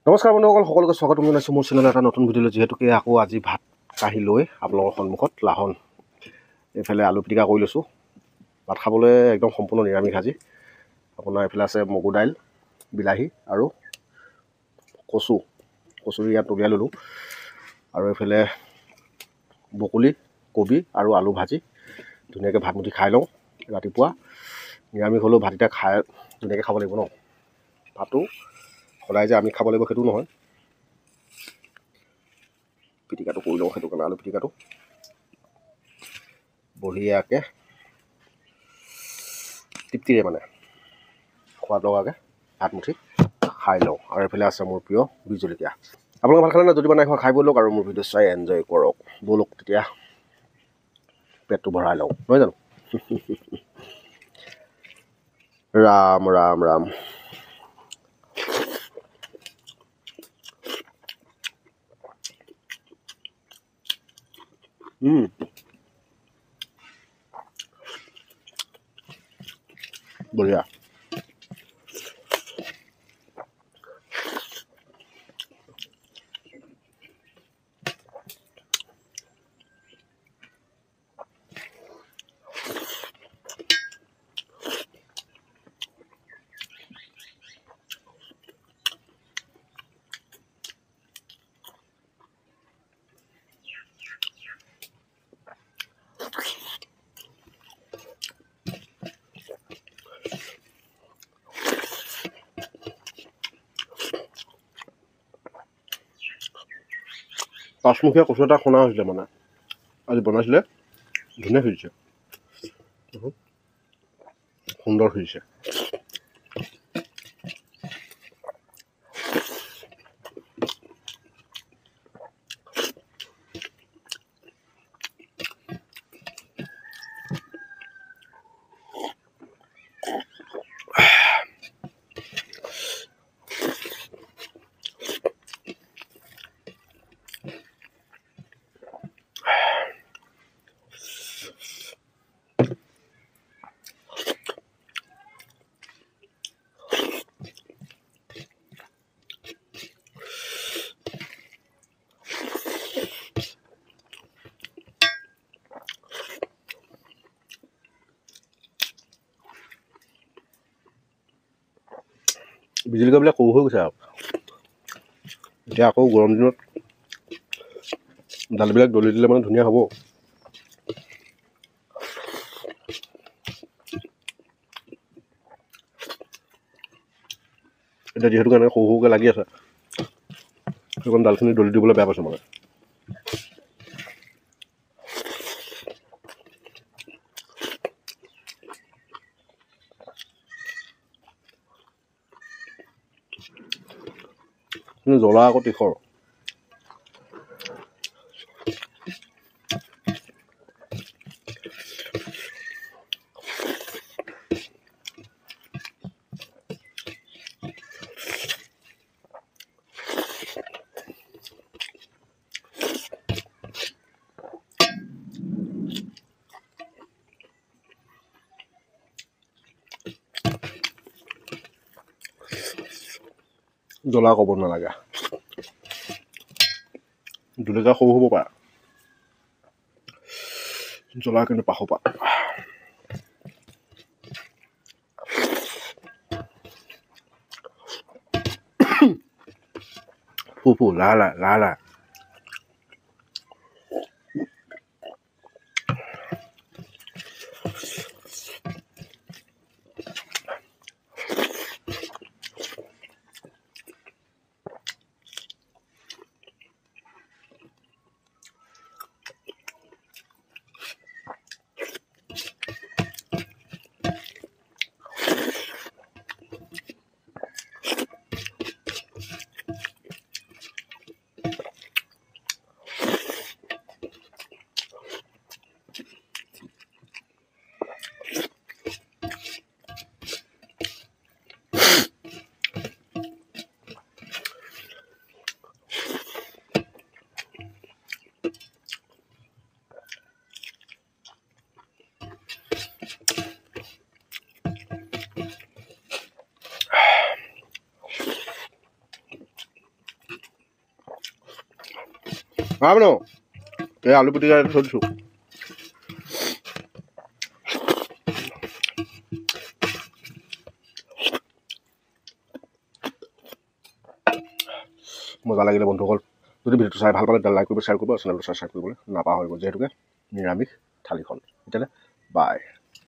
নমস্কাৰ বন্ধুসকল, সকলোকে স্বাগতম জনাইছোঁ মোৰ চেনেল এটা নতুন ভিডিঅ'লৈ। যিহেতুকে আকৌ আজি ভাত কাঢ়ি লৈ আপোনালোকৰ সন্মুখত লাহন এইফালে আলু পিটিকা কৰি লৈছোঁ। ভাত খাবলৈ একদম সম্পূৰ্ণ নিৰামিষ আজি। আপোনাৰ এইফালে আছে মগু দাইল, বিলাহী আৰু কচু ইয়াত উলিয়াই ল'লোঁ। আৰু এইফালে বকলি, কবি আৰু আলু ভাজি ধুনীয়াকৈ ভাতমুঠি খাই লওঁ। ৰাতিপুৱা নিৰামিষ হ'লেও ভাতকেইটা খাই ধুনীয়াকৈ খাব লাগিব ন। ভাতটো সদায় যে আমি খাব লাগিব সেইটো নহয়। পিটিকাটো কৰি লওঁ, সেইটো কাৰণে আলু পিটিকাটো বঢ়িয়াকৈ তৃপ্তিৰে মানে খোৱাদ লগাকৈ ভাতমুঠি খাই লওঁ। আৰু এইফালে আছে মোৰ প্ৰিয় বীজ জলকীয়া। আপোনালোকে ভাত খালে না? যদি মানে খাই বৈ লওক আৰু মোৰ ভিডিঅ' চাই এনজয় কৰক। ব'লক তেতিয়া পেটটো ভৰাই লওঁ, নহয় জানো? ৰাম ৰাম ৰাম। বঢ়িয়া। পাঁচমুখীয়া কচু এটা শুনা হৈছিলে, মানে আজি বনাইছিলে, ধুনীয়া সিজিছে, সুন্দৰ সিজিছে। বিজলকীয়াবিলাক সৰু হৈ গৈছে আৰু এতিয়া আকৌ গৰম দিনত দালিবিলাক দলি দিলে মানে ধুনীয়া হ'ব। এতিয়া যিহেতু কাৰণে সৰু সৰুকৈ লাগি আছে, সেইখন দালখিনি দলি দিবলৈ বেয়া পাইছোঁ মানে। কিন্তু জ্বলা আকৌ তীখৰ। জ্বলা ক'ব নালাগে, জলকীয়া সৰু হ'ব পাৰে, জ্বলা কিন্তু পাহৰ পৰা। ফু লালা ন এই আলু পিটিকা থৈ দিছোঁ মজা লাগিলে বন্ধুসকল যদি ভিডিঅ'টো চাই ভাল পালে লাইক কৰিব শ্বেয়াৰ কৰিব চেনেলটো ছাবস্ক্ৰাইব কৰিবলৈ নাপাহৰিব যিহেতুকে নিৰামিষ থালিখন তেতিয়াহ'লে বাই